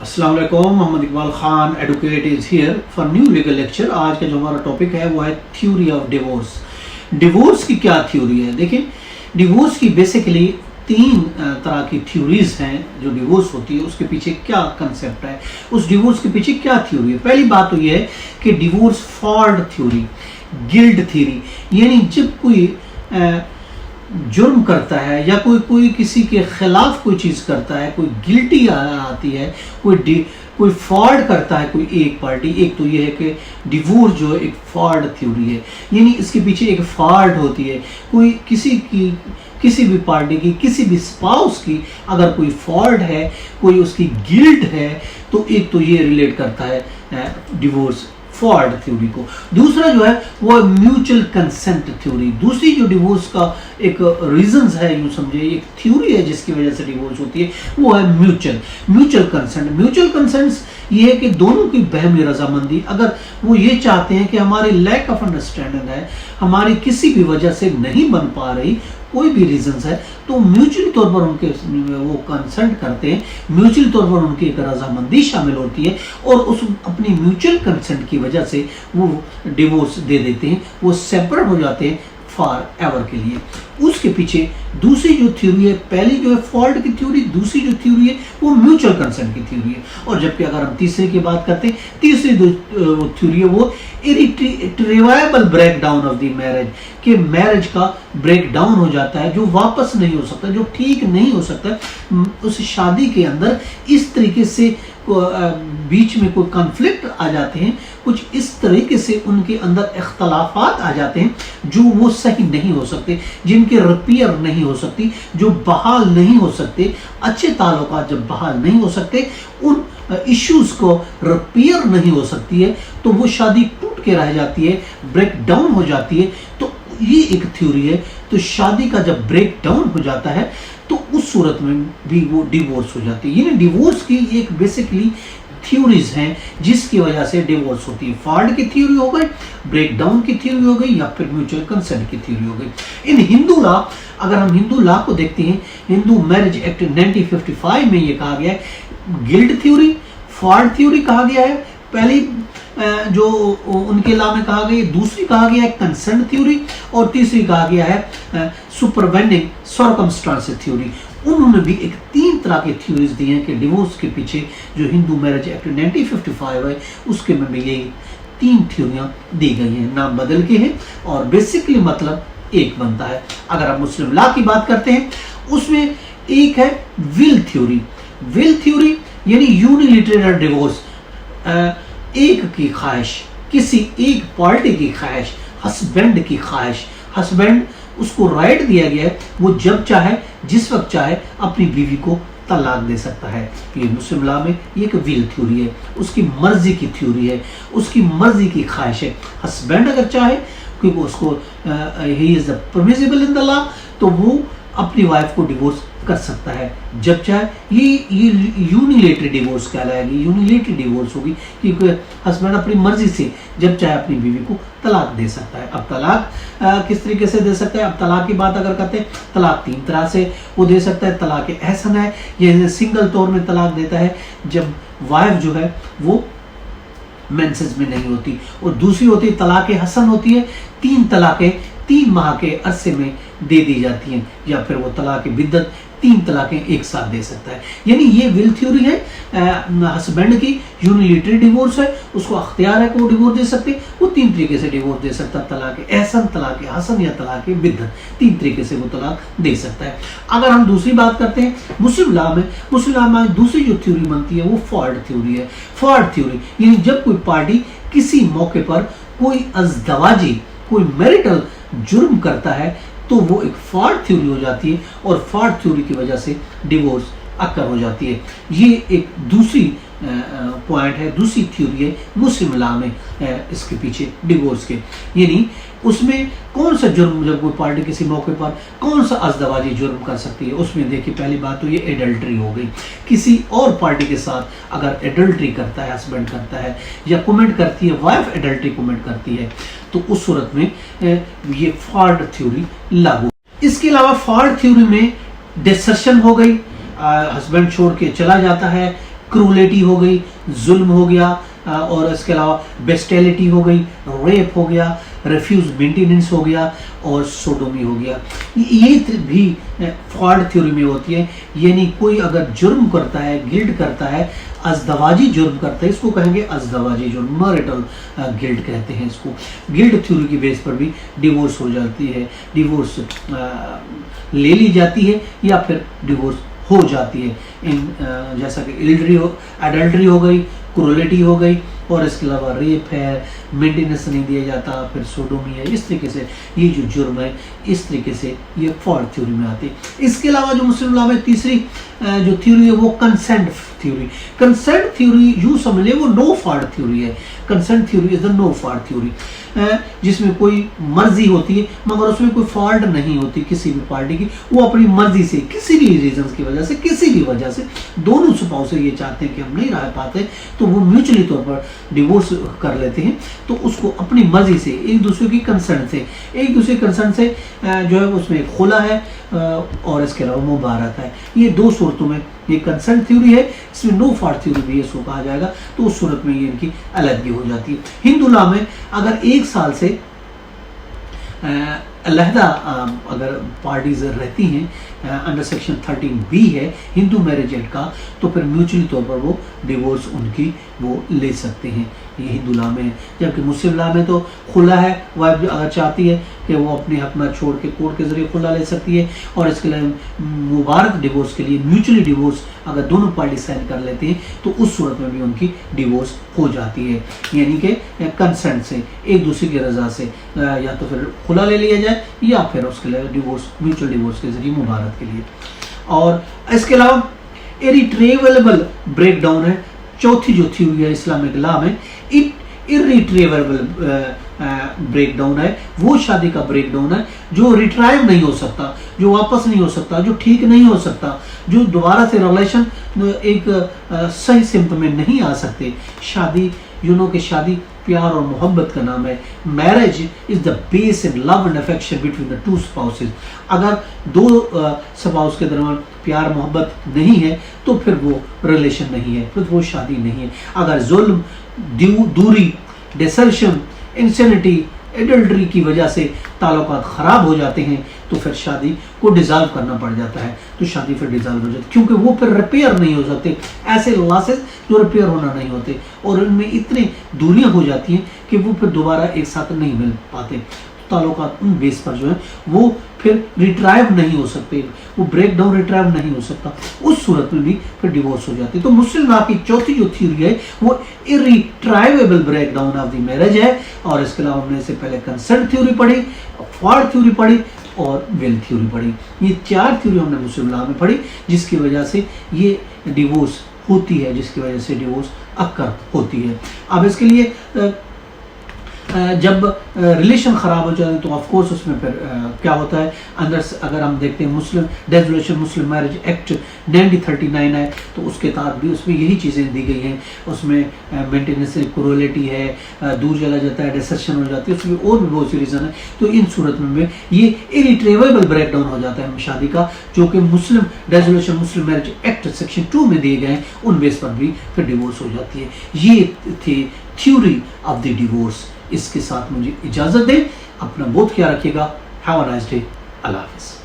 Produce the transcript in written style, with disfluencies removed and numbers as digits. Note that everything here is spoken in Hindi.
अस्सलाम वालेकुम, Mohammad Iqbal Khan advocate is here for new legal lecture. आज का जो हमारा टॉपिक है वो है थ्योरी ऑफ डिवोर्स। डिवोर्स की क्या थ्योरी है? देखिए, डिवोर्स की बेसिकली तीन तरह की थ्योरीज हैं। जो डिवोर्स होती है उसके पीछे क्या कंसेप्ट है, उस डिवोर्स के पीछे क्या थ्योरी है। पहली बात तो ये है कि divorce fault theory, guilt theory, यानी जब कोई जुर्म करता है या कोई किसी के खिलाफ कोई चीज करता है, कोई गिल्टी आती है, कोई फ्रॉड करता है कोई एक पार्टी। एक तो ये है कि डिवोर्स जो एक फ्रॉड थ्योरी है, यानी इसके पीछे एक फ्रॉड होती है। कोई किसी भी पार्टी की, किसी भी स्पाउस की अगर कोई फ्रॉड है, कोई उसकी गिल्ट है, तो एक तो ये रिलेट करता है डिवोर्स फ्रॉड थ्योरी को। दूसरा जो है वो म्यूचुअल कंसेंट थ्योरी। दूसरी जो डिवोर्स का एक रीजंस है, यूं समझे एक थ्योरी है जिसकी वजह से डिवोर्स होती है, वो है म्यूचुअल कंसेंट। म्यूचुअल कंसेंट ये है कि दोनों की बहमी रजामंदी, अगर वो ये चाहते हैं कि हमारी लैक ऑफ अंडरस्टैंडिंग है, हमारी किसी भी वजह से नहीं बन पा रही, कोई भी रीजंस है, तो म्यूचुअली तौर पर उनके वो कंसेंट करते हैं, म्यूचुअली तौर पर उनकी एक रजामंदी शामिल होती है और उस अपनी म्यूचुअल कंसेंट की वजह से वो डिवोर्स दे देते हैं, वो सेपरेट हो जाते हैं फॉर एवर के लिए। उसके पीछे दूसरी जो थ्योरी है, पहली जो है फॉल्ट की थ्योरी, दूसरी जो थ्योरी है वो म्यूचुअल कंसेंट की थ्योरी है। और जबकि अगर हम तीसरे की बात करते हैं, तीसरी जो थ्योरी है वो irretrievable break down of the marriage, कि मैरिज का ब्रेक डाउन हो जाता है, जो वापस नहीं हो सकता, जो ठीक नहीं हो सकता। उस शादी के अंदर इस तरीके से बीच में कोई कॉन्फ्लिक्ट आ जाते हैं, कुछ इस तरीके से उनके अंदर इख्तलाफात आ जाते हैं जो वो सही नहीं हो सकते, जिनके रिपेयर नहीं हो सकती, जो बहाल नहीं हो सकते। अच्छे ताल्लुकात जब बहाल नहीं हो सकते, उन इश्यूज को रिपेयर नहीं हो सकती है, तो वो शादी टूट के रह जाती है, ब्रेक डाउन हो जाती है। तो ये एक थ्योरी है। तो शादी का जब ब्रेक डाउन हो जाता है तो उस सूरत में भी वो डिवोर्स हो जाती है। यानी डिवोर्स की एक बेसिकली थ्योरीज हैं जिसकी वजह से डिवोर्स होती है। फ्रॉड की थ्योरी हो गई, ब्रेक डाउन की थ्योरी हो गई, या फिर म्यूचुअल कंसेंट की थ्योरी हो गई। इन हिंदू लॉ, अगर हम हिंदू लॉ को देखते हैं, हिंदू मैरिज एक्ट 1955 में ये कहा गया है गिल्ट थ्योरी, फ्रॉड थ्योरी कहा गया है पहली जो उनके लॉ में कहा गया, दूसरी कहा गया है कंसेंट थ्योरी, और तीसरी कहा गया है सुपरवेंडिंग सर्कमस्टांसेस थ्योरी। उन्होंने भी एक तीन तरह की थ्योरीज दी हैं कि डिवोर्स के पीछे जो हिंदू मैरिज एक्ट 1955 है उसके में भी यही तीन थ्योरियां दी गई हैं, नाम बदल के हैं और बेसिकली मतलब एक बनता है। अगर हम मुस्लिम लॉ की बात करते हैं, उसमें एक है विल थ्योरी। विल थ्योरी यानी यूनिलैटरल डिवोर्स, एक की ख्वाहिश, किसी एक पार्टी की ख्वाहिश, हस्बैंड की ख्वाहिश, हस्बैंड उसको राइट दिया गया है, वो जब चाहे जिस वक्त चाहे अपनी बीवी को तलाक दे सकता है। ये मुस्लिम लॉ में ये एक विल थ्योरी है, उसकी मर्जी की थ्योरी है, उसकी मर्जी की ख्वाहिश है। हस्बैंड अगर चाहे, क्योंकि उसको he is permissible in the law, तो वो अपनी वाइफ को डिवोर्स कर सकता है जब चाहे। ये यूनिलेटरी डिवोर्स कहलाएगी, यूनिलेटरी डिवोर्स होगी, क्योंकि हस्बैंड अपनी मर्जी से जब चाहे अपनी बीवी को तलाक दे सकता है। अब तलाक किस तरीके से दे सकता है? अब तलाक की बात अगर करते हैं, तलाक तीन तरह से वो दे सकता है। तलाक एहसन है, ये सिंगल तौर में तलाक देता है जब वाइफ जो है वो मेंसेस में नहीं होती, और दूसरी होती है तलाक हसन होती है, तीन तलाकें 3 माह के अरसे में दे दी जाती हैं, या फिर वो तलाक बिद्दत 3 तलाकें एक साथ दे सकता है। यानी ये विल थ्योरी है, हस्बैंड की यूनिलैटरल डिवोर्स है, उसको अख्तियार है कि वो डिवोर्स दे सकते, वो 3 तरीके से डिवोर्स दे सकता है, तलाक एहसन, तलाक हसन या तलाक बिद्दत, 3 तरीके से वो तलाक दे सकता है। अगर हम दूसरी बात करते हैं मुस्लिम लॉ में दूसरी जो थ्योरी बनती है वो फ्रॉड थ्योरी है। फ्रॉड थ्योरी यानी जब कोई पार्टी किसी मौके पर कोई अज़दवाजी, कोई मैरिटल जुर्म करता है, तो वो एक फ्रॉड थ्योरी हो जाती है, और फ्रॉड थ्योरी की वजह से डिवोर्स अक्कर हो जाती है। ये एक दूसरी पॉइंट है, दूसरी थ्योरी है मुस्लिम लॉ में इसके पीछे डिवोर्स के। यानी उसमें कौन सा जुर्म, जब कोई पार्टी किसी मौके पर कौन सा अज़दवाजी जुर्म कर सकती है, उसमें देखिए पहली बात तो ये एडल्ट्री हो गई। किसी और पार्टी के साथ अगर एडल्ट्री करता है, हस्बैंड करता है, या कमेंट करती है, वाइफ एडल्ट्री कमेंट करती है, तो उस सूरत में ये फ्रॉड थ्योरी लागू। इसके अलावा फ्रॉड थ्योरी में डिसर्शन हो गई, हस्बैंड छोड़ के चला जाता है, क्रूलिटी हो गई, जुल्म हो गया, और इसके अलावा बेस्टेलिटी हो गई, रेप हो गया, रेफ्यूज मेंटेनेंस हो गया और सोडोमी हो गया। ये भी फॉर्ड थ्योरी में होती है। यानी कोई अगर जुर्म करता है, गिल्ट करता है, अजदवाजी जुर्म करता है, इसको कहेंगे अजदवाजी जुर्म, मैरिटल गिल्ट कहते हैं इसको। गिल्ट थ्योरी की बेस पर भी डिवोर्स हो जाती है, डिवोर्स ले ली जाती है या फिर डिवोर्स हो जाती है। इन जैसा कि एडल्ट्री हो गई, क्रूलिटी हो गई, और इसके अलावा रेप है, मेंटेनेंस नहीं दिया जाता, फिर सोडोमी है। इस तरीके से ये जो जुर्म है, इस तरीके से ये फॉर्ड थ्योरी में आती है। इसके अलावा जो मुस्लिम लॉ में तीसरी जो थ्योरी है वो कंसेंट थ्योरी। कंसेंट थ्योरी यूं समझ ले वो नो फॉर्ड थ्योरी है। Consent theory is the no fault theory, जिसमें कोई मर्जी होती है मगर उसमें कोई फॉल्ट नहीं होती किसी भी पार्टी की। वो अपनी मर्जी से, किसी भी रीजन की वजह से, किसी भी वजह से दोनों स्पाउस ये चाहते हैं कि हम नहीं रह पाते, तो वो म्यूचुअली तौर पर डिवोर्स कर लेते हैं। तो उसको अपनी मर्जी से, एक दूसरे की कंसर्न से, जो है उसमें खुला है और इसके अलावा मुबारक है। ये दो सूरतों में ये कंसेंट थ्योरी है, इसमें नो फॉर्ड थ्योरी भी इसको कहा जाएगा। तो उस सूरत में ये इनकी अलग हो जाती है। हिंदू लॉ में अगर 1 साल से अलहदा अगर पार्टीज रहती हैं, अंडर सेक्शन 13B है हिंदू मैरिज एक्ट का, तो फिर म्यूचुअली तौर पर वो डिवोर्स उनकी वो ले सकते हैं। ये हिंदू लॉ में है। जबकि मुस्लिम लॉ में तो खुला है, वाइफ अगर चाहती है कि वो अपने अपना छोड़ के कोर्ट के जरिए खुला ले सकती है। और इसके लिए मुबारक डिवोर्स के लिए म्यूचुअली डिवोर्स अगर दोनों पार्टी साइन कर लेते हैं तो उस सूरत में भी उनकी डिवोर्स हो जाती है। यानी कि कंसेंट से, एक दूसरे की रजा से, या तो फिर खुला ले लिया जाए या फिर उसके लिए डिवोर्स, म्यूचुअल डिवोर्स के जरिए मुबारक के लिए। और इसके अलावा इरिट्रेवेबल ब्रेक डाउन है, चौथी जो थ्योरी है इस्लामिक लॉ में। इरिट्रेवेबल ब्रेक डाउन है, वो शादी का ब्रेक डाउन है जो रिट्राइव नहीं हो सकता, जो वापस नहीं हो सकता, जो ठीक नहीं हो सकता, जो दोबारा से रिलेशन एक सही सिमत में नहीं आ सकते। शादी कि शादी प्यार और मोहब्बत का नाम है। Marriage is the base in love and affection between the two spouses. अगर दो स्पाउस के दरमियान प्यार मोहब्बत नहीं है तो फिर वो रिलेशन नहीं है, फिर वो शादी नहीं है। अगर जुल्म, दूरी, डिसर्शन, इंसेनिटी, एडल्ट्री की वजह से ताल्लुकात खराब हो जाते हैं तो फिर शादी को डिजॉल्व करना पड़ जाता है। तो शादी फिर डिजॉल्व हो जाती है क्योंकि वो फिर रिपेयर नहीं हो सकते। ऐसे लॉसेस जो रिपेयर होना नहीं होते और उनमें इतनी दूरियां हो जाती हैं कि वो फिर दोबारा एक साथ नहीं मिल पाते। ताल्लुकात उन बेस पर जो है वो फिर रिट्राइव नहीं हो सकते, वो ब्रेक डाउन रिट्राइव नहीं हो सकता। उस सूरत में भी फिर डिवोर्स हो जाती है। तो मुस्लिम लॉ की चौथी जो थ्योरी है वो irretrievable break down of the marriage है। और इसके अलावा हमने इससे पहले कंसेंट थ्योरी पढ़ी, फॉर्ड थ्योरी पढ़ी और विल थ्योरी पढ़ी। ये 4 थ्योरी हमने मुस्लिम लॉ में पढ़ी जिसकी वजह से ये डिवोर्स होती है, जिसकी वजह से डिवोर्स अक्कर होती है। अब इसके लिए जब रिलेशन ख़राब हो जाए तो ऑफ कोर्स उसमें फिर क्या होता है, अंदर से अगर हम देखते हैं मुस्लिम डेसोलेशन मुस्लिम मैरिज एक्ट 1939 है तो उसके तहत भी उसमें यही चीज़ें दी गई हैं। उसमें मेंटेनेंस क्रूरलिटी है, दूर चला जाता है, डिसर्शन हो जाती है, उसमें और भी बहुत सी रीज़न है। तो इन सूरत में ये इरिट्रेवेबल ब्रेक डाउन हो जाता है शादी का, जो कि Muslim dissolution Muslim marriage act section 2 में दिए गए हैं, उन बेस पर भी फिर डिवोर्स हो जाती है। ये थी थ्योरी ऑफ द डिवोर्स। इसके साथ मुझे इजाज़त दें, अपना बहुत ख्याल रखिएगा। Have a nice day. अल्लाह हाफ़िज़।